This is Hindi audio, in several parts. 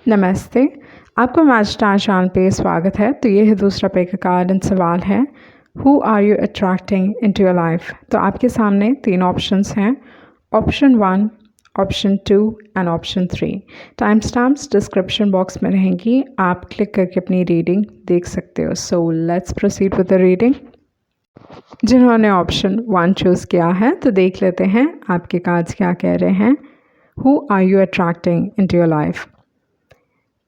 नमस्ते। आपको मैचस्टार चैनल पे स्वागत है। तो ये है दूसरा पे का कार्ड एंड सवाल है, who are you attracting into your life. तो आपके सामने 3 ऑप्शंस हैं, option 1, option 2 and option 3। Time stamps description box में रहेंगी, आप क्लिक करके अपनी रीडिंग देख सकते हो। So let's proceed with the reading. जिन्होंने ऑप्शन 1 चूज़ किया है तो देख लेते हैं आपके कार्ड्स क्या कह रहे हैं। Who are you attracting into your life.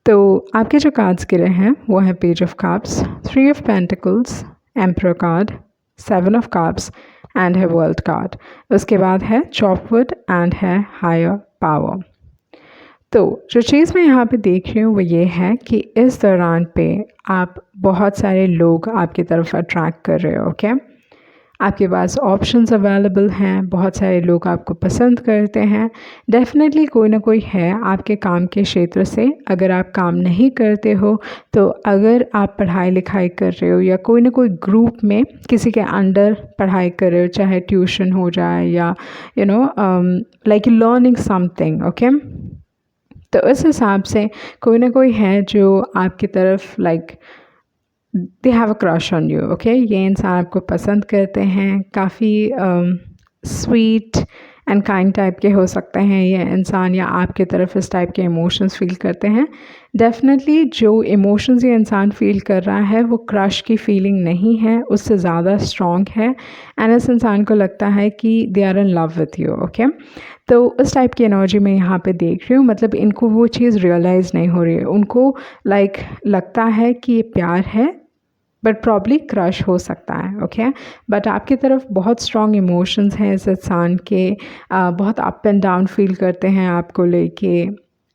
तो आपके जो कार्ड्स गिरे हैं वो है page of cups, 3 of pentacles, emperor card, 7 of cups and है वर्ल्ड कार्ड। उसके बाद है चॉपवुड एंड है हायर पावर। तो जो चीज़ मैं यहाँ पे देख रही हूँ वो ये है कि इस दौरान पे आप बहुत सारे लोग आपकी तरफ अट्रैक्ट कर रहे हो। ओके, आपके पास ऑप्शंस अवेलेबल हैं, बहुत सारे लोग आपको पसंद करते हैं। डेफिनेटली कोई ना कोई है आपके काम के क्षेत्र से। अगर आप काम नहीं करते हो तो अगर आप पढ़ाई लिखाई कर रहे हो या कोई ना कोई ग्रुप में किसी के अंडर पढ़ाई कर रहे हो, चाहे ट्यूशन हो जाए या लाइक लर्निंग समथिंग। ओके, तो इस हिसाब से कोई ना कोई है जो आपकी तरफ they have a crush on you. Okay, ये इंसान आपको पसंद करते हैं, काफ़ी स्वीट एंड काइंड टाइप के हो सकते हैं ये इंसान, या आपके तरफ इस टाइप के इमोशंस फील करते हैं। डेफिनेटली जो इमोशंस ये इंसान फील कर रहा है वो क्रश की फीलिंग नहीं है, उससे ज़्यादा स्ट्रॉन्ग है। एंड इस इंसान को लगता है कि they are in love with you. Okay, तो उस टाइप की एनर्जी मैं यहाँ पे देख रही हूँ। मतलब इनको वो चीज़ रियलाइज़ नहीं हो रही है, उनको लगता है कि ये प्यार है बट प्रॉब्ली क्रश हो सकता है। ओके, बट आपकी तरफ बहुत स्ट्रॉन्ग इमोशंस हैं इस इंसान के, बहुत अप एंड डाउन फील करते हैं आपको लेके।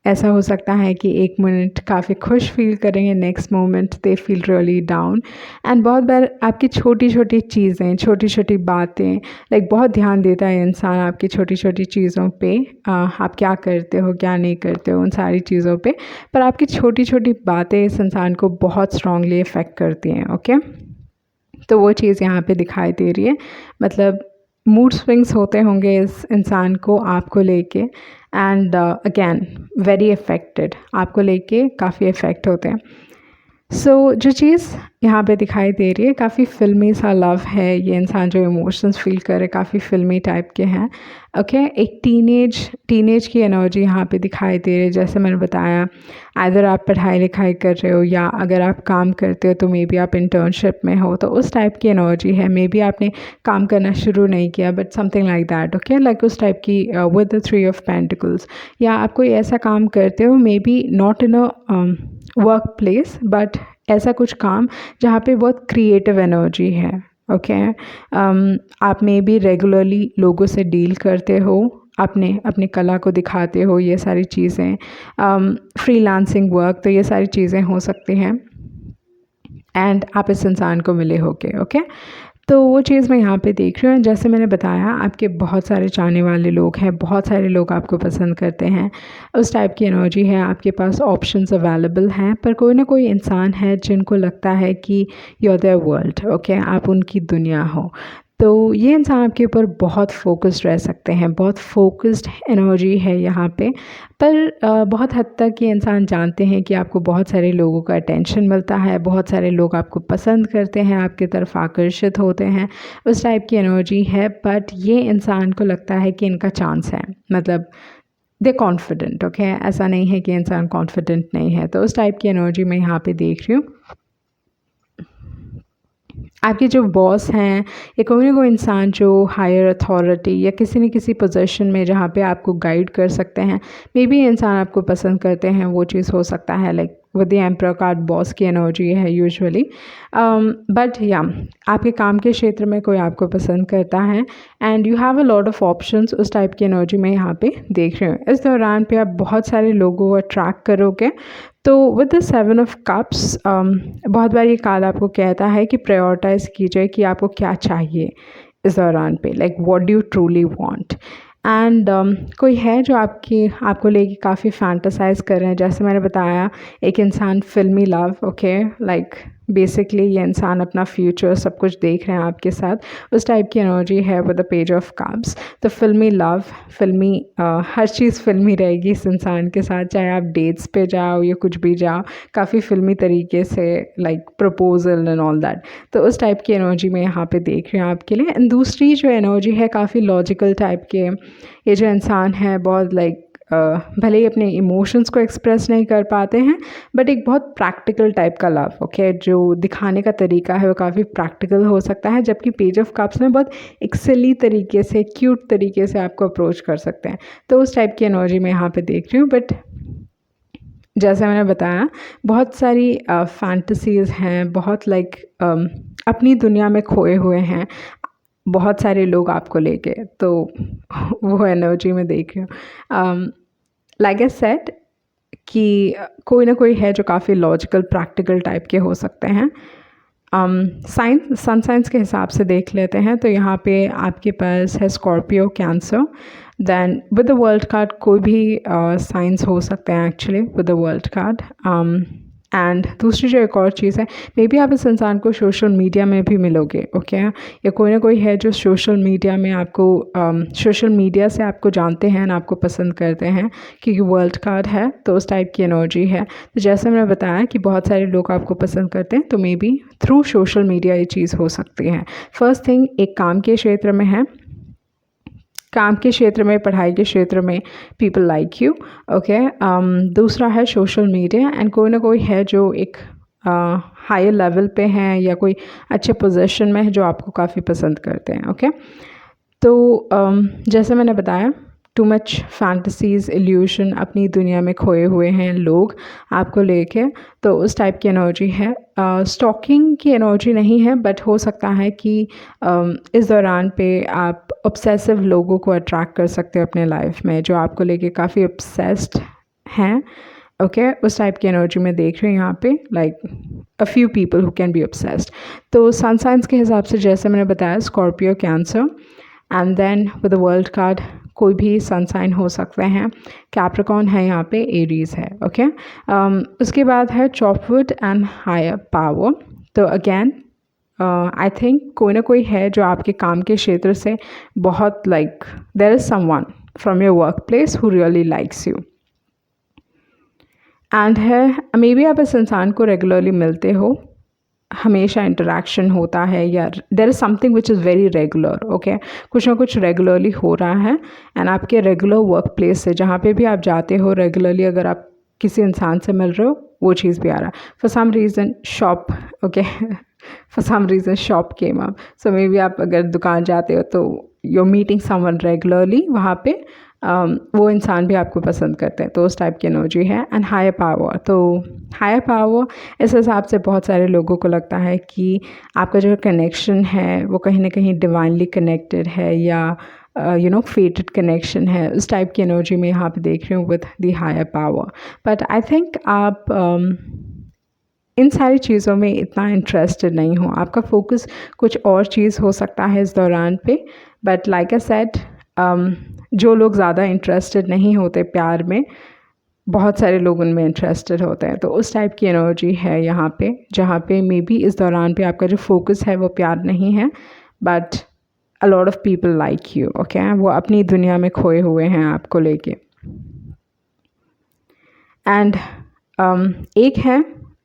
ऐसा हो सकता है कि एक मिनट काफ़ी खुश फील करेंगे, next moment they feel really down. And बहुत बार आपकी छोटी छोटी चीज़ें, छोटी छोटी बातें, बहुत ध्यान देता है इंसान आपकी छोटी छोटी चीज़ों पे। आप क्या करते हो, क्या नहीं करते हो, उन सारी चीज़ों पे। पर आपकी छोटी छोटी बातें इस इंसान को बहुत स्ट्रांगली इफ़ेक्ट करती हैं। ओके, तो वो चीज़ यहाँ पे दिखाई दे रही है। मतलब मूड स्विंग्स होते होंगे इस इंसान को आपको लेके, एंड अगेन वेरी अफेक्टेड, आपको लेके काफ़ी अफेक्ट होते हैं। सो जो चीज़ यहाँ पे दिखाई दे रही है, काफ़ी फ़िल्मी सा लव है। ये इंसान जो इमोशंस फील कर रहे काफ़ी फ़िल्मी टाइप के हैं। ओके, एक टीनेज की एनर्जी यहाँ पे दिखाई दे रही है। जैसे मैंने बताया, अगर आप पढ़ाई लिखाई कर रहे हो या अगर आप काम करते हो तो मे बी आप इंटर्नशिप में हो, तो उस टाइप की एनर्जी है। मे बी आपने काम करना शुरू नहीं किया but something like that. Okay, like उस टाइप की विद द 3 ऑफ पेंटिकल्स। या आप कोई ऐसा काम करते हो, may be not in a work place, but ऐसा कुछ काम जहाँ पे बहुत क्रिएटिव एनर्जी है। ओके, आप में भी रेगुलरली लोगों से डील करते हो, अपनी कला को दिखाते हो, ये सारी चीज़ें, फ्रीलांसिंग वर्क, तो ये सारी चीज़ें हो सकती हैं। एंड आप इस इंसान को मिले होके। ओके, तो वो चीज़ मैं यहाँ पे देख रही हूँ। जैसे मैंने बताया, आपके बहुत सारे चाहने वाले लोग हैं, बहुत सारे लोग आपको पसंद करते हैं, उस टाइप की एनर्जी है। आपके पास ऑप्शंस अवेलेबल हैं, पर कोई ना कोई इंसान है जिनको लगता है कि you are their world. Okay, आप उनकी दुनिया हो। तो ये इंसान आपके ऊपर बहुत फोकस्ड रह सकते हैं, बहुत फोकस्ड एनर्जी है यहाँ पे। पर बहुत हद तक ये इंसान जानते हैं कि आपको बहुत सारे लोगों का अटेंशन मिलता है, बहुत सारे लोग आपको पसंद करते हैं, आपकी तरफ आकर्षित होते हैं, उस टाइप की एनर्जी है। बट ये इंसान को लगता है कि इनका चांस है, मतलब दे कॉन्फिडेंट। ओके, ऐसा नहीं है कि इंसान कॉन्फिडेंट नहीं है। तो उस टाइप की एनर्जी मैं यहाँ पे देख रही हूँ। आपके जो बॉस हैं या कोई ना कोई इंसान जो हायर अथॉरिटी या किसी न किसी पोजीशन में जहाँ पे आपको गाइड कर सकते हैं, मे बी इंसान आपको पसंद करते हैं, वो चीज़ हो सकता है। Like with the emperor card boss की एनर्जी है यूजुअली। बट या आपके काम के क्षेत्र में कोई आपको पसंद करता है and you have a lot of options, उस टाइप की एनर्जी में यहाँ पे देख रहे हो। इस दौरान पे आप बहुत सारे लोगों को अट्रैक्ट करोगे। तो विद द 7 ऑफ कप्स, बहुत बार ये कार्ड आपको कहता है कि प्रायोरिटाइज़ कीजिए कि आपको क्या चाहिए इस दौरान पे, like what do you truly want. And कोई है जो आपको लेके काफ़ी फैंटासाइज कर रहे हैं। जैसे मैंने बताया, एक इंसान फिल्मी लव, ओके, लाइक बेसिकली ये इंसान अपना फ्यूचर सब कुछ देख रहे हैं आपके साथ, उस टाइप की एनर्जी है with the page of cups. तो फिल्मी लव, फिल्मी हर चीज़ फिल्मी रहेगी इस इंसान के साथ, चाहे आप डेट्स पे जाओ या कुछ भी जाओ, काफ़ी फिल्मी तरीके से, like proposal and all that. तो उस टाइप की एनर्जी मैं यहाँ पे देख रही हूँ आपके लिए। एंड दूसरी जो एनर्जी है काफ़ी लॉजिकल टाइप के, ये जो इंसान है बहुत लाइक भले ही अपने इमोशंस को एक्सप्रेस नहीं कर पाते हैं, बट एक बहुत प्रैक्टिकल टाइप का लव, ओके, जो दिखाने का तरीका है वो काफ़ी प्रैक्टिकल हो सकता है, जबकि पेज ऑफ कप्स में बहुत एक सिली तरीके से, क्यूट तरीके से आपको अप्रोच कर सकते हैं। तो उस टाइप की एनर्जी मैं यहाँ पे देख रही हूँ। बट जैसे मैंने बताया, बहुत सारी फैंटसीज़ हैं, बहुत लाइक अपनी दुनिया में खोए हुए हैं बहुत सारे लोग आपको लेके, तो वो एनर्जी में देख रही हूँ। लाइक आई सेड कि कोई ना कोई है जो काफ़ी लॉजिकल प्रैक्टिकल टाइप के हो सकते हैं। साइंस, सन साइंस के हिसाब से देख लेते हैं, तो यहाँ पे आपके पास है Scorpio, Cancer, then with the world card कोई भी साइंस हो सकते हैं actually with the world card. And दूसरी जो एक और चीज़ है, मे बी आप इस इंसान को सोशल मीडिया में भी मिलोगे, ओके, या कोई ना कोई है जो सोशल मीडिया में आपको सोशल मीडिया से आपको जानते हैं ना, आपको पसंद करते हैं, क्योंकि वर्ल्ड कार्ड है तो उस टाइप की एनर्जी है। तो जैसे मैंने बताया कि बहुत सारे लोग आपको पसंद करते हैं, तो may be through social media ये चीज़ हो सकती है। फर्स्ट थिंग, एक काम के क्षेत्र में है, काम के क्षेत्र में, पढ़ाई के क्षेत्र में पीपल लाइक यू, ओके। दूसरा है सोशल मीडिया, एंड कोई ना कोई है जो एक हायर लेवल पे हैं या कोई अच्छे पोजीशन में है जो आपको काफ़ी पसंद करते हैं, ओके। तो जैसे मैंने बताया, टू मच फैंटसीज़, इल्यूशन, अपनी दुनिया में खोए हुए हैं लोग आपको लेके, तो उस टाइप की एनर्जी है। स्टॉकिंग की एनर्जी नहीं है, बट हो सकता है कि इस दौरान पे आप ऑब्सेसिव लोगों को अट्रैक्ट कर सकते हो अपने लाइफ में, जो आपको लेके काफ़ी ऑब्सेस्ड हैं, ओके। उस टाइप की एनर्जी में देख रही हूँ यहाँ पे, like a few people who can be obsessed. तो सन साइंस के हिसाब से जैसे मैंने बताया, Scorpio, Cancer, and then with the world card कोई भी सन साइन हो सकते हैं। कैप्रिकॉर्न है यहाँ पे, एरीज है, ओके। उसके बाद है चॉपवुड एंड हायर पावर। तो अगेन आई थिंक कोई ना कोई है जो आपके काम के क्षेत्र से बहुत like, there is someone from your workplace who really likes you. And है, मे बी आप इस इंसान को रेगुलरली मिलते हो, हमेशा इंटरेक्शन होता है, या there is something which is very regular, okay, कुछ ना कुछ रेगुलरली हो रहा है। एंड आपके रेगुलर वर्क प्लेस से जहाँ पे भी आप जाते हो रेगुलरली, अगर आप किसी इंसान से मिल रहे हो, वो चीज़ भी आ रहा है। For some reason shop, okay, for some reason shop came up, so maybe आप अगर दुकान जाते हो तो you are meeting someone regularly, वहाँ पे वो इंसान भी आपको पसंद करते हैं, तो उस टाइप की एनर्जी है। एंड हायर पावर, तो हायर पावर इस हिसाब से बहुत सारे लोगों को लगता है कि आपका जो कनेक्शन है वो कहीं ना कहीं डिवाइनली कनेक्टेड है, या यू नो फेटेड कनेक्शन है, उस टाइप की एनर्जी में यहाँ पे देख रही हूँ with the higher power. But I think आप इन सारी चीज़ों में इतना इंटरेस्टेड नहीं हो, आपका फोकस कुछ और चीज़ हो सकता है इस दौरान पे। बट लाइक आई सेड, जो लोग ज़्यादा इंटरेस्टेड नहीं होते प्यार में, बहुत सारे लोग उनमें इंटरेस्टेड होते हैं, तो उस टाइप की एनर्जी है यहाँ पे, जहाँ पे मे बी इस दौरान पे आपका जो फोकस है वो प्यार नहीं है, but a lot of people like you, okay, वो अपनी दुनिया में खोए हुए हैं आपको लेके। एंड एक है,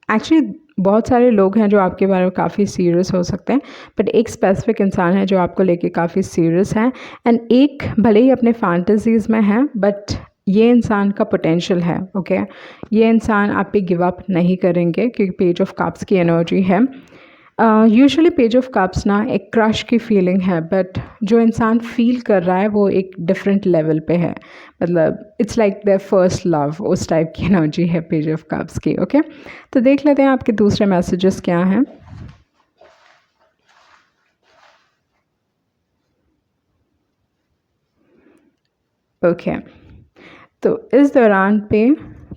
एक्चुअली बहुत सारे लोग हैं जो आपके बारे में काफ़ी सीरियस हो सकते हैं, बट एक स्पेसिफिक इंसान है जो आपको लेके काफ़ी सीरियस है। एंड एक भले ही अपने फैंटेसीज़ में है, बट ये इंसान का पोटेंशियल है, ओके, ये इंसान आप पे गिव अप नहीं करेंगे, क्योंकि पेज ऑफ कप्स की एनर्जी है। यूजुअली पेज ऑफ कप्स ना एक क्रश की फीलिंग है, बट जो इंसान फील कर रहा है वो एक डिफरेंट लेवल पे है, मतलब it's like the first love, उस टाइप की एनर्जी है पेज ऑफ कप्स की, ओके। तो देख लेते हैं आपके दूसरे मैसेजेस क्या हैं। ओके, तो इस दौरान पे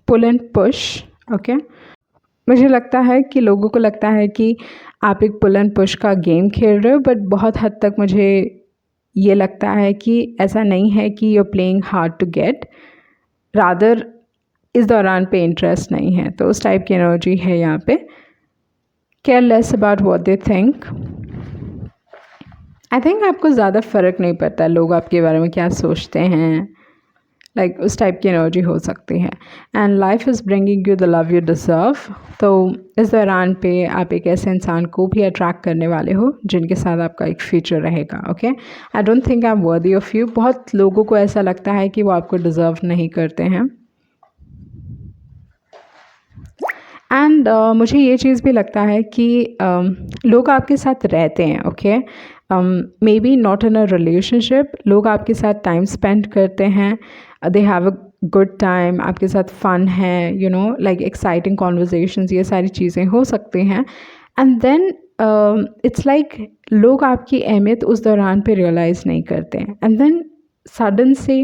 पुल एंड पुश, ओके, मुझे लगता है कि लोगों को लगता है कि आप एक पुल एंड पुश का गेम खेल रहे हो, बट बहुत हद तक मुझे ये लगता है कि ऐसा नहीं है कि you are playing hard to get, rather इस दौरान पे इंटरेस्ट नहीं है, तो उस टाइप की एनर्जी है यहाँ पे। Care less about what they think. I think आपको ज़्यादा फ़र्क नहीं पड़ता लोग आपके बारे में क्या सोचते हैं, लाइक उस टाइप की एनर्जी हो सकती है। And life is bringing you the love you deserve. तो इस दौरान पे आप एक ऐसे इंसान को भी अट्रैक्ट करने वाले हो जिनके साथ आपका एक फ्यूचर रहेगा। Okay, I don't think I am worthy of you. बहुत लोगों को ऐसा लगता है कि वो आपको डिज़र्व नहीं करते हैं। एंड मुझे ये चीज़ भी लगता है कि लोग आपके साथ रहते हैं। Okay, may be not in a relationship, लोग आपके साथ टाइम स्पेंड करते हैं, they have a good time, आपके साथ फ़न है, you know, like exciting conversations, ये सारी चीज़ें हो सकती हैं। एंड देन इट्स लाइक लोग आपकी अहमियत उस दौरान पे रियलाइज़ नहीं करते हैं। एंड देन सडन से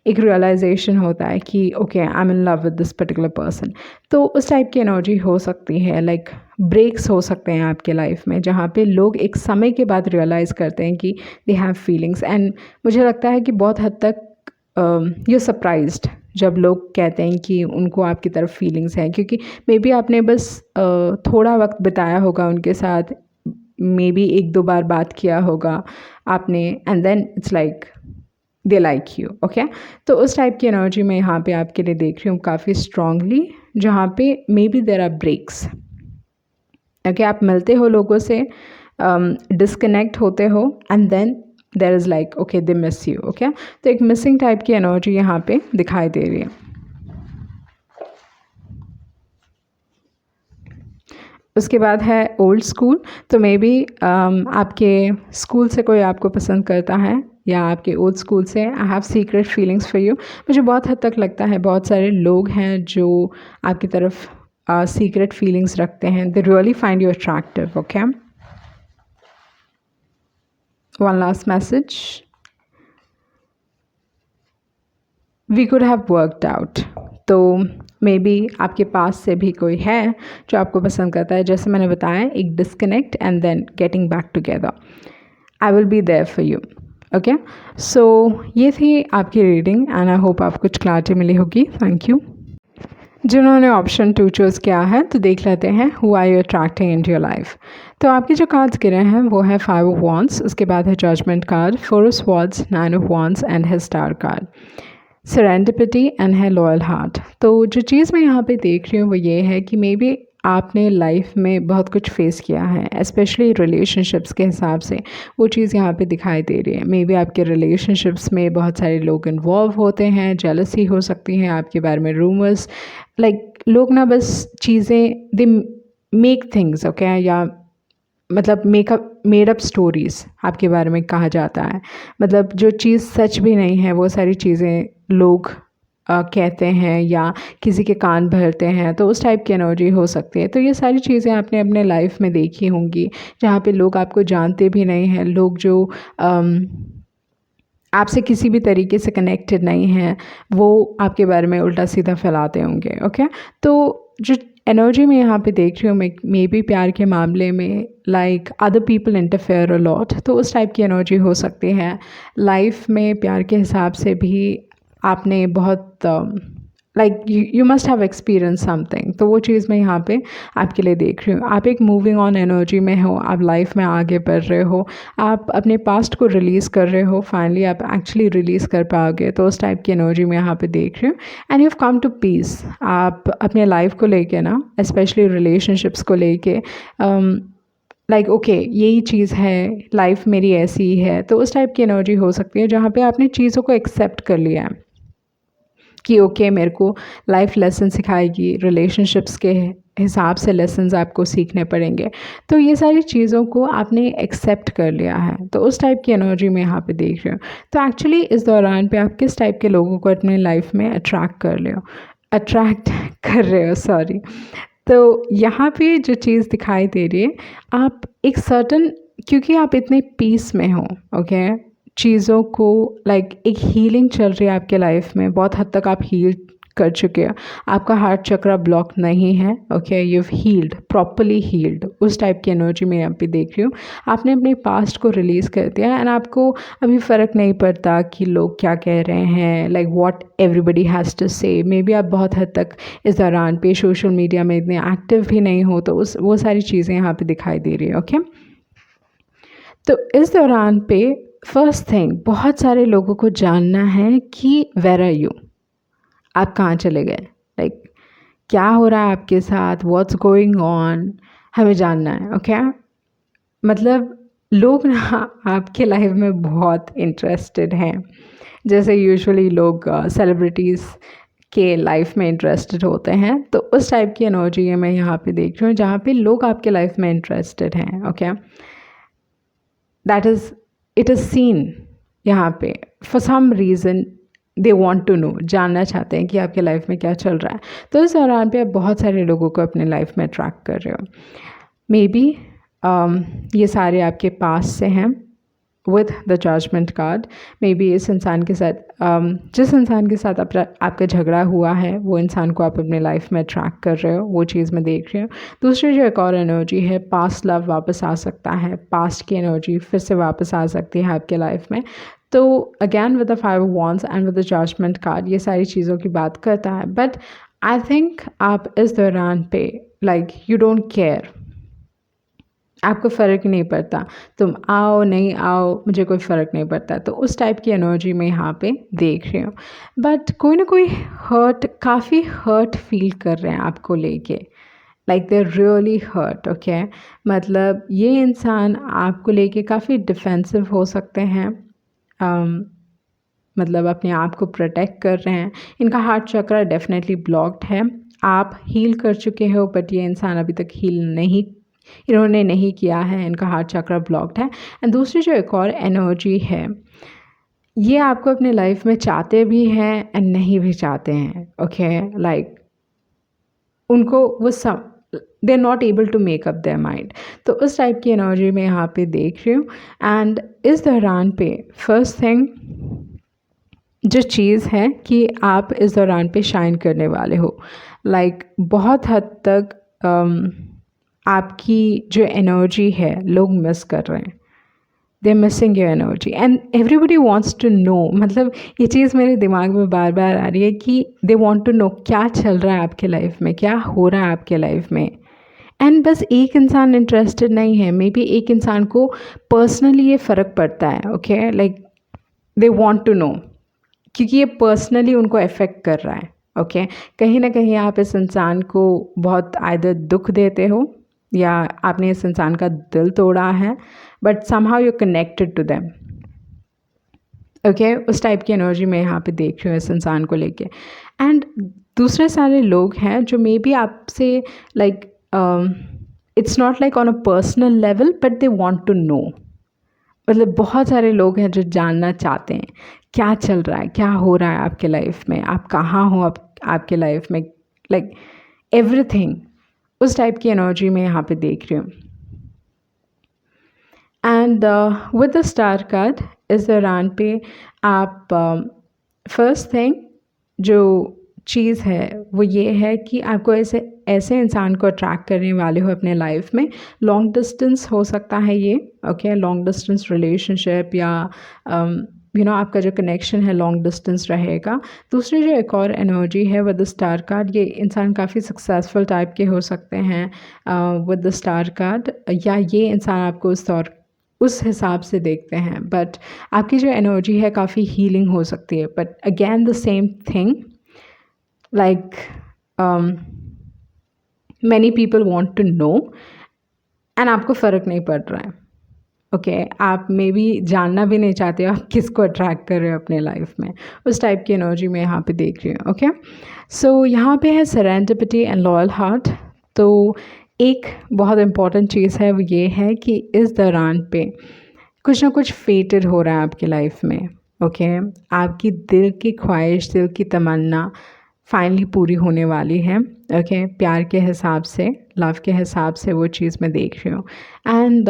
एक रियलाइजेशन होता है कि okay, I am in love with this particular person. तो उस टाइप की एनर्जी हो सकती है। लाइक ब्रेक्स हो सकते हैं आपके लाइफ में जहाँ पे लोग एक समय के बाद रियलाइज़ करते हैं कि दे हैव फीलिंग्स। एंड मुझे लगता है कि बहुत हद तक यू सरप्राइज्ड जब लोग कहते हैं कि उनको आपकी तरफ फीलिंग्स हैं, क्योंकि मे बी आपने बस थोड़ा वक्त बिताया होगा उनके साथ, मे बी एक दो बार बात किया होगा आपने, and then it's like they like you. Okay, तो उस टाइप की एनर्जी मैं यहाँ पे आपके लिए देख रही हूँ काफ़ी स्ट्रांगली, जहाँ पे maybe there are breaks. Okay, आप मिलते हो लोगों से, डिस्कनेक्ट होते हो, and then there is like okay they miss you. Okay, तो एक मिसिंग टाइप की एनर्जी यहाँ पे दिखाई दे रही है। उसके बाद है ओल्ड स्कूल। तो मे बी आपके स्कूल से कोई आपको पसंद करता है या आपके ओल्ड स्कूल से। I have secret feelings for you. मुझे बहुत हद तक लगता है बहुत सारे लोग हैं जो आपकी तरफ सीक्रेट फीलिंग्स रखते हैं। They really find you attractive. Okay, one last message, we could have worked out. तो मे बी आपके पास से भी कोई है जो आपको पसंद करता है, जैसे मैंने बताया, एक disconnect and then getting back together. I will be there for you. Okay, so ये थी आपकी रीडिंग एंड आई होप आपको कुछ क्लैरिटी मिली होगी। Thank you. जिन्होंने ऑप्शन 2 चूज़ किया है तो देख लेते हैं who are you attracting in your life. तो आपके जो कार्ड्स गिरे हैं वो है 5 ऑफ वॉन्ड्स, उसके बाद है judgement card, 4 of swords, 9 of wands and है स्टार कार्ड, सेरेंडिपिटी एंड है लॉयल हार्ट। तो जो चीज़ मैं यहाँ पे देख रही हूँ वो ये है कि मे बी आपने लाइफ में बहुत कुछ फेस किया है, स्पेशली रिलेशनशिप्स के हिसाब से वो चीज़ यहाँ पे दिखाई दे रही है। मे बी आपके रिलेशनशिप्स में बहुत सारे लोग इन्वॉल्व होते हैं, जेलसी हो सकती हैं आपके बारे में, रूमर्स, लाइक लोग ना बस चीज़ें दे मेक थिंग्स, ओके, या मतलब मेड अप स्टोरीज़ आपके बारे में कहा जाता है। मतलब जो चीज़ सच भी नहीं है वो सारी चीज़ें लोग कहते हैं या किसी के कान भरते हैं, तो उस टाइप की एनर्जी हो सकती है। तो ये सारी चीज़ें आपने अपने लाइफ में देखी होंगी जहाँ पे लोग आपको जानते भी नहीं हैं, लोग जो आपसे किसी भी तरीके से कनेक्टेड नहीं हैं, वो आपके बारे में उल्टा सीधा फैलाते होंगे। ओके, तो जो एनर्जी मैं यहाँ पे देख रही हूँ, मे बी प्यार के मामले में like other people interfere a lot, तो उस टाइप की एनर्जी हो सकती है। लाइफ में प्यार के हिसाब से भी आपने बहुत like you must have experience something, तो वो चीज़ मैं यहाँ पे आपके लिए देख रही हूँ। आप एक मूविंग ऑन एनर्जी में हो, आप लाइफ में आगे बढ़ रहे हो, आप अपने पास्ट को रिलीज़ कर रहे हो, फाइनली आप एक्चुअली रिलीज़ कर पाओगे, तो उस टाइप की एनर्जी मैं यहाँ पे देख रही हूँ। And you have come to peace. आप अपने लाइफ को लेके ना, स्पेशली रिलेशनशिप्स को लेके लाइक ओके यही चीज़ है, लाइफ मेरी ऐसी ही है, तो उस टाइप की एनर्जी हो सकती है जहाँ पे आपने चीज़ों को एक्सेप्ट कर लिया है कि ओके मेरे को लाइफ लेसन सिखाएगी, रिलेशनशिप्स के हिसाब से लेसन्स आपको सीखने पड़ेंगे, तो ये सारी चीज़ों को आपने एक्सेप्ट कर लिया है, तो उस टाइप की एनर्जी मैं यहाँ पे देख रही हूँ। तो एक्चुअली इस दौरान पे आप किस टाइप के लोगों को अपने लाइफ में अट्रैक्ट कर रहे हो, सॉरी। तो यहाँ पे जो चीज़ दिखाई दे रही है, आप एक सर्टन, क्योंकि आप इतने पीस में हो, ओके, चीज़ों को लाइक एक हीलिंग चल रही है आपके लाइफ में, बहुत हद तक आप हील कर चुके हो, आपका हार्ट चक्रा ब्लॉक नहीं है, okay, you healed, properly healed, उस टाइप की एनर्जी मैं यहाँ पे देख रही हूँ। आपने अपने पास्ट को रिलीज़ कर दिया एंड आपको अभी फ़र्क नहीं पड़ता कि लोग क्या कह रहे हैं, like what everybody has to say. Maybe आप बहुत हद तक इस दौरान पे सोशल मीडिया में इतने एक्टिव भी नहीं हो, तो वो सारी चीज़ें यहाँ पे दिखाई दे रही है, ओके। तो इस दौरान पे फर्स्ट थिंग, बहुत सारे लोगों को जानना है कि वेयर आर यू, आप कहाँ चले गए, लाइक क्या हो रहा है आपके साथ, व्हाट्स गोइंग ऑन, हमें जानना है, ओके। मतलब लोग ना आपके लाइफ में बहुत इंटरेस्टेड हैं, जैसे यूजुअली लोग सेलिब्रिटीज़ के लाइफ में इंटरेस्टेड होते हैं, तो उस टाइप की एनर्जी है मैं यहाँ पे देख रही हूँ, जहाँ पे लोग आपके लाइफ में इंटरेस्टेड हैं, okay. That is, it is seen यहाँ पे for some reason, they want to know, जानना चाहते हैं कि आपके लाइफ में क्या चल रहा है। तो इस दौरान पे आप बहुत सारे लोगों को अपने लाइफ में अट्रैक्ट कर रहे हो। मे बी ये सारे आपके पास से हैं with the judgement card. Maybe इस इंसान के साथ जिस इंसान के साथ आपका झगड़ा हुआ है, वो इंसान को आप अपने लाइफ में अट्रैक्ट कर रहे हो, वो चीज़ मैं देख रही हूँ। दूसरी जो एक और एनर्जी है, पास्ट लव वापस आ सकता है, पास्ट की एनर्जी फिर से वापस आ सकती है आपके लाइफ में। तो again with the 5 of wands and with the judgement card ये सारी चीज़ों की बात करता है। बट आई थिंक आप इस दौरान पे लाइक यू डोंट केयर, आपको फ़र्क ही नहीं पड़ता, तुम आओ नहीं आओ मुझे कोई फ़र्क नहीं पड़ता। तो उस टाइप की एनर्जी मैं यहाँ पे देख रही हूँ। बट कोई ना कोई हर्ट, काफ़ी हर्ट फील कर रहे हैं आपको लेके, like they really hurt, okay. मतलब ये इंसान आपको लेके काफ़ी डिफेंसिव हो सकते हैं, मतलब अपने आप को प्रोटेक्ट कर रहे हैं। इनका हार्ट चक्र डेफिनेटली ब्लॉक्ड है, आप हील कर चुके हो बट ये इंसान अभी तक हील नहीं, इन्होंने नहीं किया है, इनका हार्ट चक्र ब्लॉक्ड है। एंड दूसरी जो एक और एनर्जी है, ये आपको अपने लाइफ में चाहते भी हैं एंड नहीं भी चाहते हैं, ओके। लाइक उनको वो सब, they are not able to make up their mind. तो उस टाइप की एनर्जी मैं यहाँ पे देख रही हूँ। एंड इस दौरान पे फर्स्ट थिंग जो चीज़ है कि आप इस दौरान पे शाइन करने वाले हो, लाइक बहुत हद तक आपकी जो एनर्जी है लोग मिस कर रहे हैं, they are missing your energy and everybody wants to know. मतलब ये चीज़ मेरे दिमाग में बार बार आ रही है कि दे वॉन्ट टू नो क्या चल रहा है आपके लाइफ में, क्या हो रहा है आपके लाइफ में। एंड बस एक इंसान इंटरेस्टेड नहीं है, मे बी एक इंसान को पर्सनली ये फ़र्क पड़ता है, okay, like they want to know, क्योंकि ये पर्सनली उनको अफेक्ट कर रहा है, ओके। कहीं ना कहीं आप इस इंसान को बहुत आइदर दुख देते हो या आपने इस इंसान का दिल तोड़ा है, but somehow you connected to them, okay. उस टाइप की एनर्जी मैं यहाँ पे देख रही हूँ इस इंसान को लेके। एंड दूसरे सारे लोग हैं जो मे बी आपसे like it's not like on a personal level but they want to know. मतलब बहुत सारे लोग हैं जो जानना चाहते हैं क्या चल रहा है, क्या हो रहा है आपके लाइफ में, आप कहाँ हो आपके लाइफ में, लाइक एवरीथिंग। उस टाइप की एनर्जी मैं यहाँ पे देख रही हूँ। And with the star card इस दौरान पे आप फर्स्ट थिंग जो चीज़ है वो ये है कि आपको ऐसे इंसान को अट्रैक्ट करने वाले हो अपने लाइफ में। लॉन्ग डिस्टेंस हो सकता है ये, ओके, लॉन्ग डिस्टेंस रिलेशनशिप या आपका जो कनेक्शन है लॉन्ग डिस्टेंस रहेगा। दूसरी जो एक और एनर्जी है विद द स्टार कार्ड, ये इंसान काफ़ी सक्सेसफुल टाइप के हो सकते हैं विद द स्टार कार्ड, या ये इंसान आपको उस हिसाब से देखते हैं, बट आपकी जो एनर्जी है काफ़ी हीलिंग हो सकती है। But again the same thing, like many people want to know and आपको फ़र्क नहीं पड़ रहा है, ओके। आप मे बी जानना भी नहीं चाहते हो आप किसको अट्रैक्ट कर रहे हो अपने लाइफ में। उस टाइप की एनर्जी मैं यहाँ पे देख रही हूँ, ओके। सो यहाँ पे है सेरेंडिपिटी एंड लॉयल हार्ट। तो एक बहुत इम्पॉर्टेंट चीज़ है वो ये है कि इस दौरान पे कुछ ना कुछ फेटेड हो रहा है आपकी लाइफ में, ओके। आपकी दिल की ख्वाहिश, दिल की तमन्ना फाइनली पूरी होने वाली है, ओके। प्यार के हिसाब से, लव के हिसाब से वो चीज़ मैं देख रही हूँ। And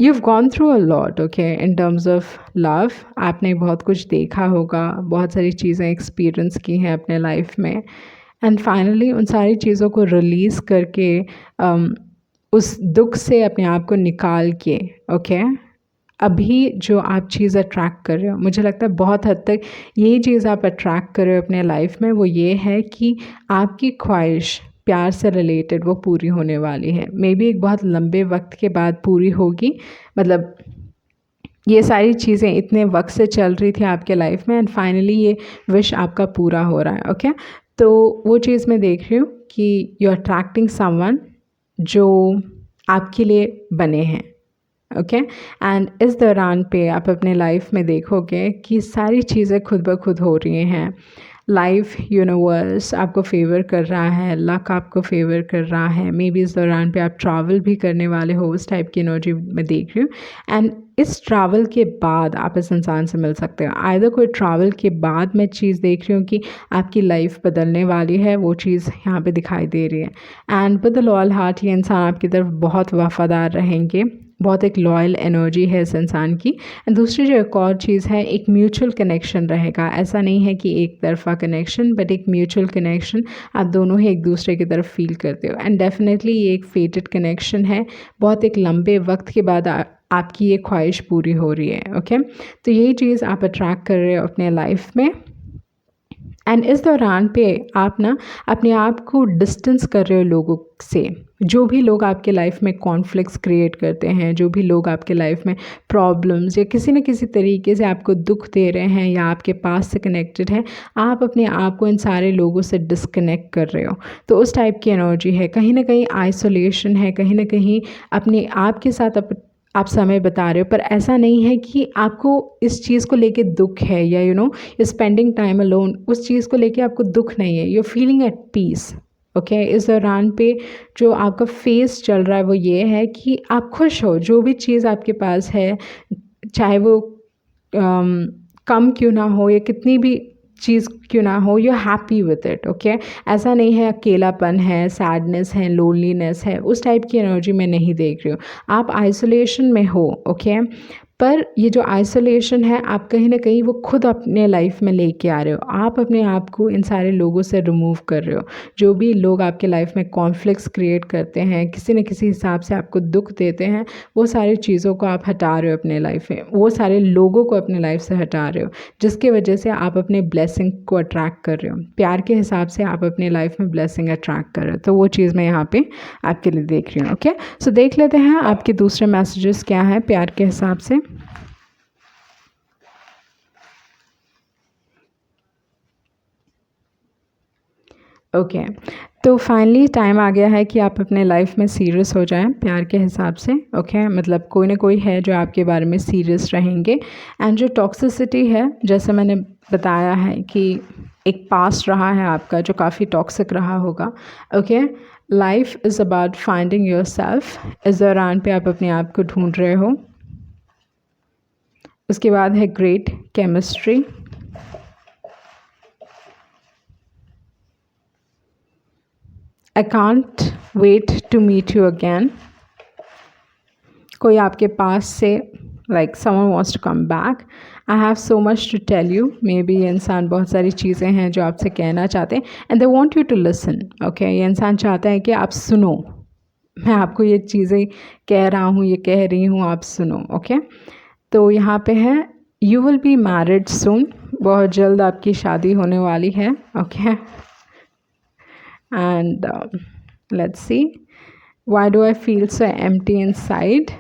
you've gone through a lot, okay, in terms of love. आपने बहुत कुछ देखा होगा, बहुत सारी चीज़ें एक्सपीरियंस की हैं अपने लाइफ में, एंड फाइनली उन सारी चीज़ों को रिलीज़ करके उस दुख से अपने आप को निकाल के, ओके, अभी जो आप चीज़ अट्रैक्ट कर रहे हो, मुझे लगता है बहुत हद तक यही चीज़ आप अट्रैक्ट कर रहे हो अपने लाइफ में, वो ये है कि आपकी ख्वाहिश प्यार से रिलेटेड वो पूरी होने वाली है। मे बी एक बहुत लंबे वक्त के बाद पूरी होगी, मतलब ये सारी चीज़ें इतने वक्त से चल रही थी आपके लाइफ में, एंड फाइनली ये विश आपका पूरा हो रहा है, ओके। तो वो चीज़ मैं देख रही हूँ कि यू अट्रैक्टिंग समवन जो आपके लिए बने हैं, ओके। एंड इस दौरान पे आप अपने लाइफ में देखोगे कि सारी चीज़ें खुद ब खुद हो रही हैं। लाइफ, यूनिवर्स आपको फेवर कर रहा है, लक आपको फेवर कर रहा है। मे बी इस दौरान पे आप ट्रैवल भी करने वाले हो, उस टाइप की एनर्जी मैं देख रही हूँ। एंड इस ट्रैवल के बाद आप इस इंसान से मिल सकते हो। आइदर कोई ट्रैवल के बाद मैं चीज़ देख रही हूँ कि आपकी लाइफ बदलने वाली है, वो चीज़ यहाँ पे दिखाई दे रही है। And with the loyal heart ये इंसान आपकी तरफ बहुत वफ़ादार रहेंगे, बहुत एक लॉयल एनर्जी है इस इंसान की। एंड दूसरी जो एक और चीज़ है, एक म्यूचुअल कनेक्शन रहेगा। ऐसा नहीं है कि एक तरफा कनेक्शन, बट एक म्यूचुअल कनेक्शन, आप दोनों ही एक दूसरे की तरफ फील करते हो। एंड डेफिनेटली ये एक फेटेड कनेक्शन है, बहुत एक लंबे वक्त के बाद आपकी ये ख्वाहिश पूरी हो रही है, ओके। तो यही चीज़ आप अट्रैक्ट कर रहे हो अपने लाइफ में। एंड इस दौरान पे आप ना अपने आप को डिस्टेंस कर रहे हो लोगों से। जो भी लोग आपके लाइफ में कॉन्फ्लिक्ट्स क्रिएट करते हैं, जो भी लोग आपके लाइफ में प्रॉब्लम्स या किसी न किसी तरीके से आपको दुख दे रहे हैं या आपके पास से कनेक्टेड है, आप अपने आप को इन सारे लोगों से डिस्कनेक्ट कर रहे हो। तो उस टाइप की एनर्जी है, कहीं ना कहीं आइसोलेशन है, कहीं ना कहीं अपने आप के साथ आप समय बिता रहे हो। पर ऐसा नहीं है कि आपको इस चीज़ को लेके दुख है, या you know spending time alone, उस चीज़ को लेके आपको दुख नहीं है। You feeling at peace, okay. इस दौरान पे जो आपका फेस चल रहा है वो ये है कि आप खुश हो, जो भी चीज़ आपके पास है, चाहे वो कम क्यों ना हो या कितनी भी चीज़ क्यों ना हो, you happy with it, okay. ऐसा नहीं है अकेलापन है, सैडनेस है, लोनलीनेस है, उस टाइप की एनर्जी मैं नहीं देख रही हूँ। आप आइसोलेशन में हो, ओके। पर ये जो आइसोलेशन है, आप कहीं ना कहीं वो खुद अपने लाइफ में लेके आ रहे हो। आप अपने आप को इन सारे लोगों से रिमूव कर रहे हो। जो भी लोग आपके लाइफ में कॉन्फ्लिक्ट्स क्रिएट करते हैं, किसी न किसी हिसाब से आपको दुख देते हैं, वो सारी चीज़ों को आप हटा रहे हो अपने लाइफ में, वो सारे लोगों को अपने लाइफ से हटा रहे हो, जिसकी वजह से आप अपने ब्लेसिंग को अट्रैक्ट कर रहे हो। प्यार के हिसाब से आप अपने लाइफ में ब्लेसिंग अट्रैक्ट कर रहे हो। तो वो चीज़ मैं यहाँ पे आपके लिए देख रही हूँ, ओके। सो देख लेते हैं आपके दूसरे मैसेजेस क्या हैं प्यार के हिसाब से। ओके, तो फाइनली टाइम आ गया है कि आप अपने लाइफ में सीरियस हो जाएं प्यार के हिसाब से, ओके। मतलब कोई ना कोई है जो आपके बारे में सीरियस रहेंगे। एंड जो टॉक्सिसिटी है, जैसे मैंने बताया है कि एक पास्ट रहा है आपका जो काफ़ी टॉक्सिक रहा होगा, okay. Life is about finding your self. इस दौरान पे आप अपने आप को ढूंढ रहे हो। उसके बाद है great chemistry. I can't wait to meet you again. कोई आपके पास से like someone wants to come back. I have so much to tell you. Maybe ये इंसान बहुत सारी चीज़ें हैं जो आपसे कहना चाहते हैं, and they want you to listen. Okay, ये इंसान चाहता है कि आप सुनो। मैं आपको ये चीज़ें कह रहा हूँ, ये कह रही हूँ, आप सुनो, ओके। तो यहाँ पे है you will be married soon. बहुत जल्द आपकी शादी होने वाली है, okay. And let's see, why do I feel so empty inside?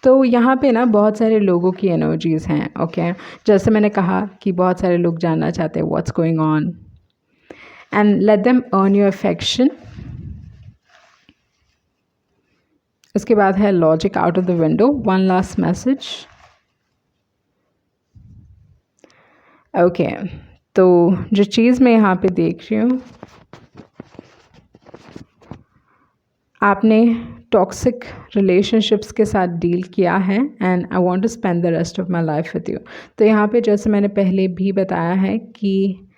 तो यहाँ पे ना बहुत सारे लोगों की एनर्जीज़ हैं, ओके। जैसे मैंने कहा कि बहुत सारे लोग जानना चाहते हैं what's going on, and let them earn your affection. उसके बाद है logic out of the window, one last message, okay. तो जो चीज़ मैं यहाँ पे देख रही हूँ, आपने टॉक्सिक रिलेशनशिप्स के साथ डील किया है, and I want to spend the rest of my life with you. तो यहाँ पे जैसे मैंने पहले भी बताया है कि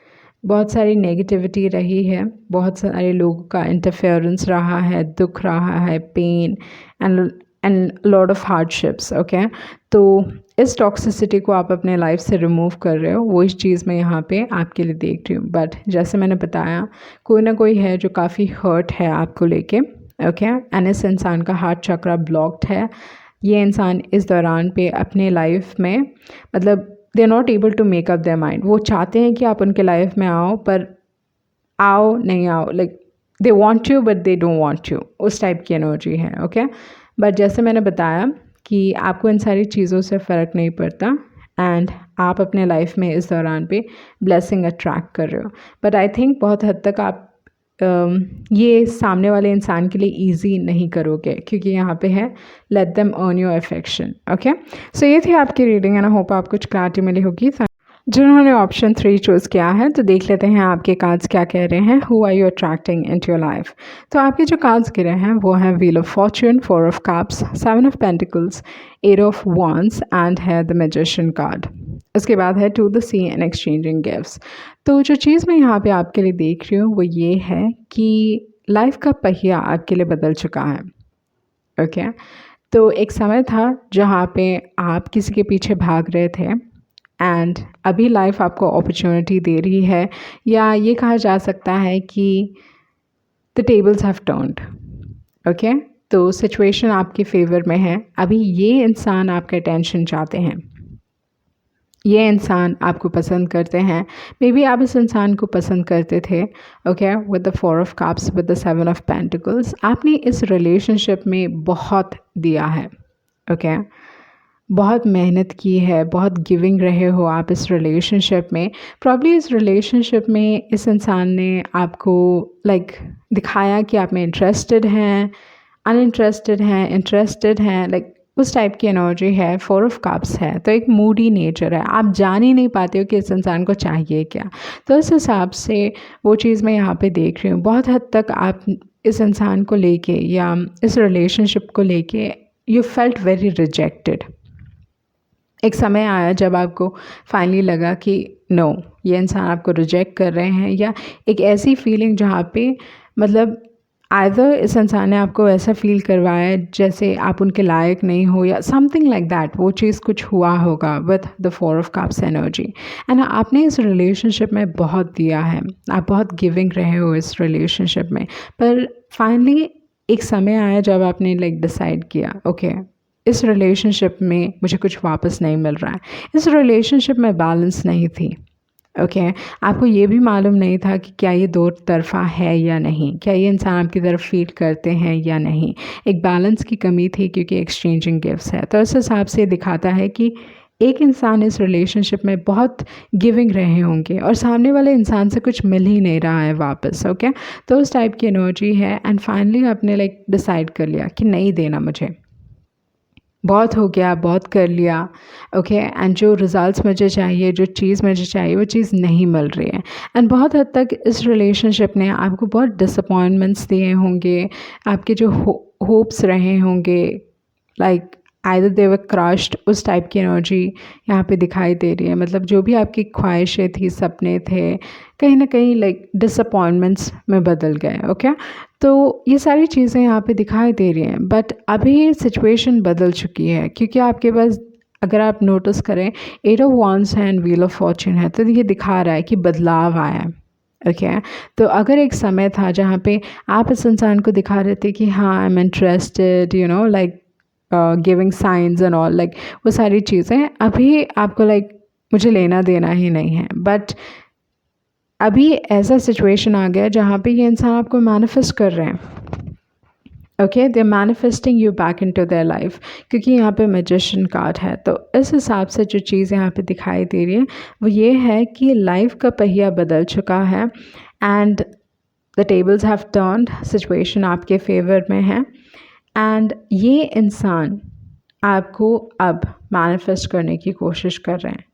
बहुत सारी नेगेटिविटी रही है, बहुत सारे लोगों का इंटरफेरेंस रहा है, दुख रहा है, pain, and lot of hardships. Okay, तो इस टॉक्सिसिटी को आप अपने लाइफ से रिमूव कर रहे हो, वो इस चीज़ में यहाँ पे आपके लिए देख रही हूँ। बट जैसे मैंने बताया, कोई ना कोई है जो काफ़ी हर्ट है आपको लेके। ओके, एंड इस इंसान का हार्ट चक्रा ब्लॉक्ड है। ये इंसान इस दौरान पे अपने लाइफ में मतलब they are not able to make up their mind. वो चाहते हैं कि आप उनके लाइफ में आओ, पर आओ नहीं आओ, like they want you but they don't want you, उस टाइप की एनर्जी है। ओके, बट जैसे मैंने बताया कि आपको इन सारी चीज़ों से फ़र्क नहीं पड़ता एंड आप अपने लाइफ में इस दौरान पे ब्लेसिंग अट्रैक्ट कर रहे हो। बट आई थिंक बहुत हद तक आप ये सामने वाले इंसान के लिए ईजी नहीं करोगे, क्योंकि यहाँ पे है let them earn your affection. Okay, so ये थी आपकी रीडिंग एंड आई होप आपको कुछ क्लैरिटी मिली होगी। जिन्होंने ऑप्शन 3 चूज़ किया है, तो देख लेते हैं आपके कार्ड्स क्या कह रहे हैं। Who are you attracting into your life? तो आपके जो कार्ड्स गिरे हैं वो हैं wheel of fortune, 4 of cups, 7 of pentacles, 8 of wands and है द मैजिशियन कार्ड। उसके बाद है to the sea and exchanging gifts. तो जो चीज़ मैं यहाँ पे आपके लिए देख रही हूँ वो ये है कि लाइफ का पहिया आपके लिए बदल चुका है। ओके, तो एक समय था जहाँ पे आप किसी के पीछे भाग रहे थे एंड अभी लाइफ आपको अपॉर्चुनिटी दे रही है, या ये कहा जा सकता है कि the tables have turned. Okay, तो सिचुएशन आपके फेवर में है। अभी ये इंसान आपका अटेंशन चाहते हैं, ये इंसान आपको पसंद करते हैं। मे बी आप इस इंसान को पसंद करते थे। Okay, with the 4 of cups, with the 7 of pentacles, आपने इस रिलेशनशिप में बहुत दिया है। ओके, बहुत मेहनत की है, बहुत गिविंग रहे हो आप इस रिलेशनशिप में। प्रॉब्ली इस रिलेशनशिप में इस इंसान ने आपको दिखाया कि आप में इंटरेस्टेड हैं, अनइंटरेस्टेड हैं, इंटरेस्टेड हैं, उस टाइप की एनर्जी है। 4 ऑफ कप्स है, तो एक मूडी नेचर है। आप जान ही नहीं पाते हो कि इस इंसान को चाहिए क्या। तो इस हिसाब से वो चीज़ मैं यहाँ पे देख रही हूँ। बहुत हद तक आप इस इंसान को लेके या इस रिलेशनशिप को लेके यू फेल्ट वेरी रिजेक्टेड। एक समय आया जब आपको फाइनली लगा कि नो, ये इंसान आपको रिजेक्ट कर रहे हैं, या एक ऐसी फीलिंग जहाँ पे मतलब आइदर इस इंसान ने आपको ऐसा फील करवाया जैसे आप उनके लायक नहीं हो, या समथिंग लाइक दैट। वो चीज़ कुछ हुआ होगा with the 4 of cups energy. And आपने इस रिलेशनशिप में बहुत दिया है, आप बहुत गिविंग रहे हो इस रिलेशनशिप में, पर फाइनली एक समय आया जब आपने डिसाइड किया ओके, इस रिलेशनशिप में मुझे कुछ वापस नहीं मिल रहा है। इस रिलेशनशिप में बैलेंस नहीं थी। ओके, आपको ये भी मालूम नहीं था कि क्या ये दो तरफ़ा है या नहीं, क्या ये इंसान आपकी तरफ फील करते हैं या नहीं। एक बैलेंस की कमी थी क्योंकि एक्सचेंजिंग गिफ्ट्स है। तो इस हिसाब से दिखाता है कि एक इंसान इस रिलेशनशिप में बहुत गिविंग रहे होंगे और सामने वाले इंसान से कुछ मिल ही नहीं रहा है वापस। ओके, तो उस टाइप की एनर्जी है। एंड फाइनली आपने डिसाइड कर लिया कि नहीं देना मुझे, बहुत हो गया, बहुत कर लिया। ओके, एंड जो रिज़ल्ट्स मुझे चाहिए, जो चीज़ मुझे चाहिए, वो चीज़ नहीं मिल रही है। एंड बहुत हद तक इस रिलेशनशिप ने आपको बहुत डिसअपॉइंटमेंट्स दिए होंगे, आपके जो होप्स रहे होंगे आइदर दे वर क्रश्ड, उस टाइप की एनर्जी यहाँ पे दिखाई दे रही है। मतलब जो भी आपकी ख्वाहिशें थी, सपने थे, कहीं ना कहीं डिसअपॉइंटमेंट्स में बदल गए। ओके, तो ये सारी चीज़ें यहाँ पे दिखाई दे रही हैं। बट अभी सिचुएशन बदल चुकी है, क्योंकि आपके पास अगर आप नोटिस करें 8 ऑफ wands है एंड व्हील ऑफ फॉर्च्यून है, तो ये दिखा रहा है कि बदलाव आया है। ओके, तो अगर एक समय था जहाँ पे आप इस इंसान को दिखा रहे थे कि हाँ I am interested, you know giving science and all, वो सारी चीज़ें, अभी आपको मुझे लेना देना ही नहीं है। बट अभी ऐसा सिचुएशन आ गया जहाँ पे ये इंसान आपको मैनिफेस्ट कर रहे हैं। Okay, they are manifesting you back into their life, क्योंकि यहाँ पे मैजिशियन कार्ड है। तो इस हिसाब से जो चीज़ यहाँ पे दिखाई दे रही है वो ये है कि लाइफ का पहिया बदल चुका है and the tables have turned, situation आपके फेवर में है। एंड ये इंसान आपको अब मैनिफेस्ट करने की कोशिश कर रहे हैं।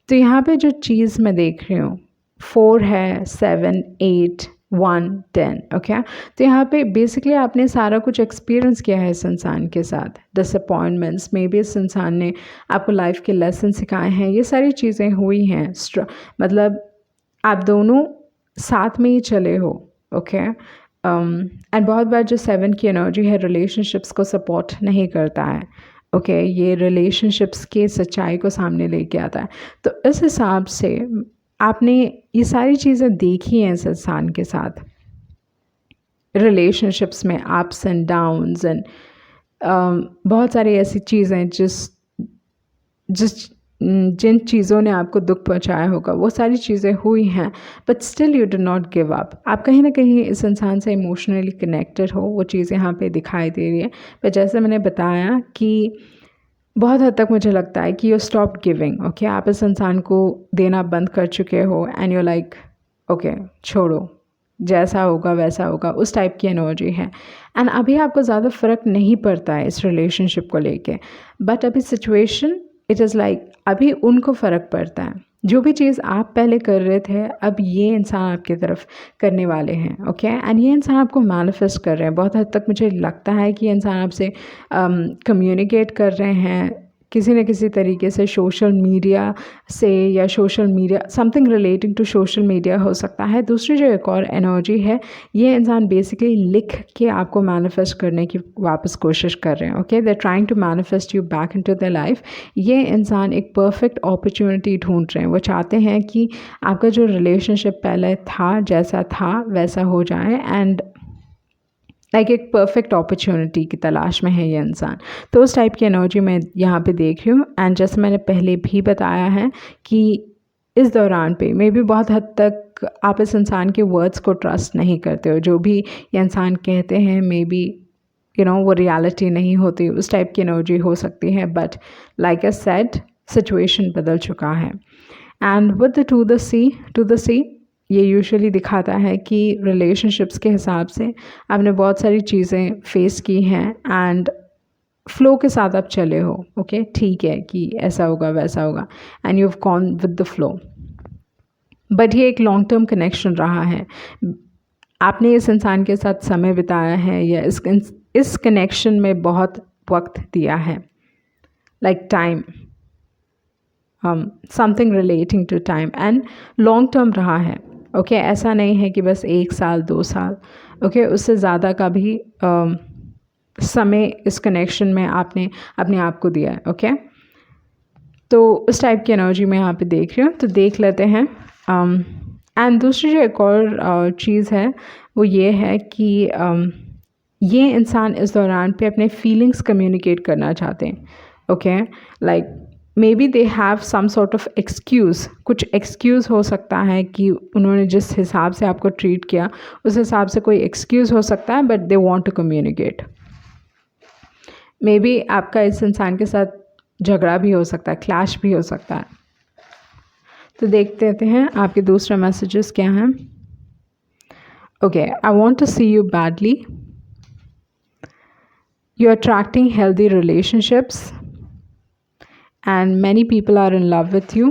तो यहाँ पे जो चीज़ मैं देख रही हूँ 4 है, 7, 8, 1, 10। ओके, तो यहाँ पे बेसिकली आपने सारा कुछ एक्सपीरियंस किया है इस इंसान के साथ, डिसअपॉइंटमेंट्स में भी इस इंसान ने आपको लाइफ के लेसन सिखाए हैं, ये सारी चीज़ें हुई हैं। मतलब आप दोनों साथ में ही चले हो। ओके, एंड बहुत बार जो 7 की एनर्जी है रिलेशनशिप्स को सपोर्ट नहीं करता है। ओके ये रिलेशनशिप्स के सच्चाई को सामने लेके आता है। तो इस हिसाब से आपने ये सारी चीज़ें देखी हैं इस इंसान के साथ, रिलेशनशिप्स में अप्स एंड डाउन्स एंड बहुत सारी ऐसी चीज़ें जिस जिन चीज़ों ने आपको दुख पहुंचाया होगा वो सारी चीज़ें हुई हैं, but still you do not give up. आप कहीं ना कहीं इस इंसान से इमोशनली कनेक्टेड हो, वो चीज़ यहाँ पे दिखाई दे रही है। पर जैसे मैंने बताया कि बहुत हद तक मुझे लगता है कि यू स्टॉप गिविंग। ओके आप इस इंसान को देना बंद कर चुके हो एंड यू लाइक ओके छोड़ो, जैसा होगा वैसा होगा, उस टाइप की एनर्जी है। एंड अभी आपको ज़्यादा फ़र्क नहीं पड़ता है इस रिलेशनशिप को लेके, बट अभी सिचुएशन इट इज़ लाइक अभी उनको फ़र्क पड़ता है। जो भी चीज़ आप पहले कर रहे थे अब ये इंसान आपकी तरफ करने वाले हैं। ओके एंड ये इंसान आपको मैनिफेस्ट कर रहे हैं। बहुत हद तक मुझे लगता है कि ये इंसान आपसे कम्युनिकेट कर रहे हैं किसी न किसी तरीके से, सोशल मीडिया से या social media something relating to social media हो सकता है। दूसरी जो एक और एनर्जी है, ये इंसान बेसिकली लिख के आपको मैनिफेस्ट करने की वापस कोशिश कर रहे हैं। Okay they trying to manifest you back into their life. ये इंसान एक परफेक्ट अपॉर्चुनिटी ढूंढ रहे हैं। वो चाहते हैं कि आपका जो रिलेशनशिप पहले था जैसा था वैसा हो जाए एंड लाइक एक परफेक्ट अपॉर्चुनिटी की तलाश में है ये इंसान। तो उस टाइप की एनर्जी मैं यहाँ पे देख रही हूँ। एंड जैसे मैंने पहले भी बताया है कि इस दौरान पे मे भी बहुत हद तक आप इस इंसान के वर्ड्स को ट्रस्ट नहीं करते हो। जो भी ये इंसान कहते हैं मे बी वो रियलिटी नहीं होती, उस टाइप की एनर्जी हो सकती है। But like I said situation बदल चुका है। And with the two the sea ये यूजुअली दिखाता है कि रिलेशनशिप्स के हिसाब से आपने बहुत सारी चीज़ें फेस की हैं एंड फ्लो के साथ आप चले हो। ओके ठीक है कि ऐसा होगा वैसा होगा and you have gone with the flow, but ये एक लॉन्ग टर्म कनेक्शन रहा है। आपने इस इंसान के साथ समय बिताया है या इस कनेक्शन में बहुत वक्त दिया है, like time, something relating to time and long term रहा है। ओके ऐसा नहीं है कि बस 1 साल 2 साल, ओके उससे ज़्यादा का भी समय इस कनेक्शन में आपने अपने आप को दिया है। ओके तो उस टाइप की एनर्जी मैं यहाँ पे देख रही हूँ। तो देख लेते हैं। एंड दूसरी जो एक और चीज़ है वो ये है कि ये इंसान इस दौरान पे अपने फीलिंग्स कम्युनिकेट करना चाहते हैं। Okay like maybe they have some sort of excuse, कुछ एक्सक्यूज़ हो सकता है कि उन्होंने जिस हिसाब से आपको ट्रीट किया उस हिसाब से कोई एक्सक्यूज़ हो सकता है, but they want to communicate. Maybe आपका इस इंसान के साथ झगड़ा भी हो सकता है, क्लैश भी हो सकता है। तो देखते हैं आपके दूसरे मैसेजेस क्या हैं। Okay I want to see you badly, you are attracting healthy relationships and many people are in love with you.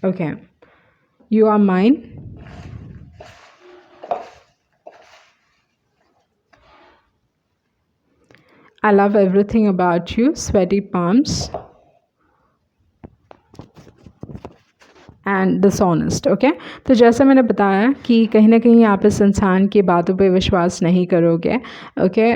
Okay, you are mine. I love everything about you. Sweaty palms and dishonest. Okay तो जैसे मैंने बताया कि कहीं ना कहीं आप इस इंसान की बातों पे विश्वास नहीं करोगे। ओके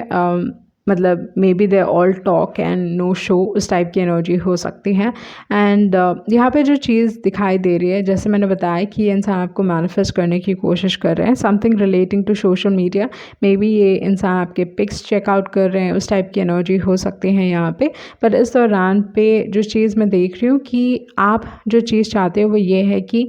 मतलब maybe they all talk and no show, उस टाइप की एनर्जी हो सकती है। एंड यहाँ पे जो चीज़ दिखाई दे रही है, जैसे मैंने बताया कि ये इंसान आपको मैनिफेस्ट करने की कोशिश कर रहे हैं, something relating to social media. Maybe ये इंसान आपके पिक्स चेकआउट कर रहे हैं, उस टाइप की एनर्जी हो सकती है यहाँ पे। पर इस दौरान पे जो चीज़ मैं देख रही हूँ कि आप जो चीज़ चाहते हो वो ये है कि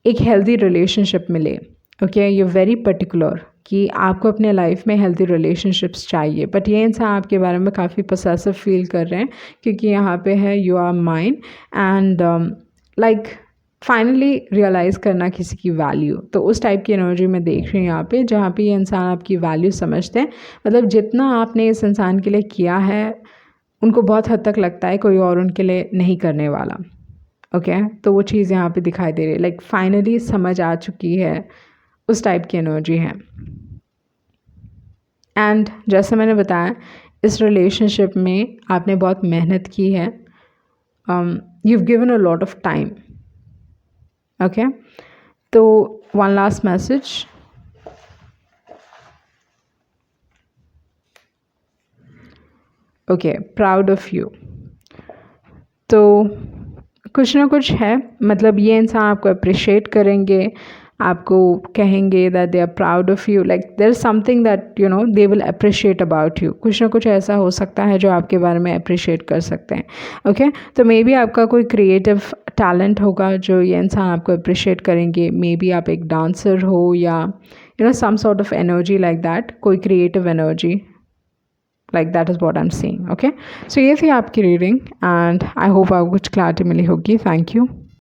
एक हेल्दी रिलेशनशिप मिले। ओके यू वेरी पर्टिकुलर कि आपको अपने लाइफ में हेल्दी रिलेशनशिप्स चाहिए, बट ये इंसान आपके बारे में काफ़ी पोसेसिव फील कर रहे हैं क्योंकि यहाँ पे है you are mine and like finally realize करना किसी की वैल्यू। तो उस टाइप की एनर्जी में देख रही हूँ यहाँ पे, जहाँ पे ये इंसान आपकी वैल्यू समझते हैं। मतलब जितना आपने इस इंसान के लिए किया है उनको बहुत हद तक लगता है कोई और उनके लिए नहीं करने वाला। ओके तो वो चीज़ यहाँ पे दिखाई दे रही है, लाइक फाइनली समझ आ चुकी है, उस टाइप की एनर्जी है। एंड जैसे मैंने बताया इस रिलेशनशिप में आपने बहुत मेहनत की है, you've given a lot of time. Okay, so one last message. Okay, proud of you. तो कुछ ना कुछ है, मतलब ये इंसान आपको अप्रिशिएट करेंगे, आपको कहेंगे that they are proud of you, like there is something that you know they will appreciate about you. कुछ ना कुछ ऐसा हो सकता है जो आपके बारे में अप्रिशिएट कर सकते हैं. ओके, तो मे बी आपका कोई क्रिएटिव टैलेंट होगा जो ये इंसान आपको अप्रिशिएट करेंगे. मे बी आप एक डांसर हो या you know some sort of energy like that, कोई creative energy. Like that is what I'm seeing. Okay, so ये थी आपकी रीडिंग एंड आई होप आपको कुछ क्लैरिटी मिली होगी. Thank you.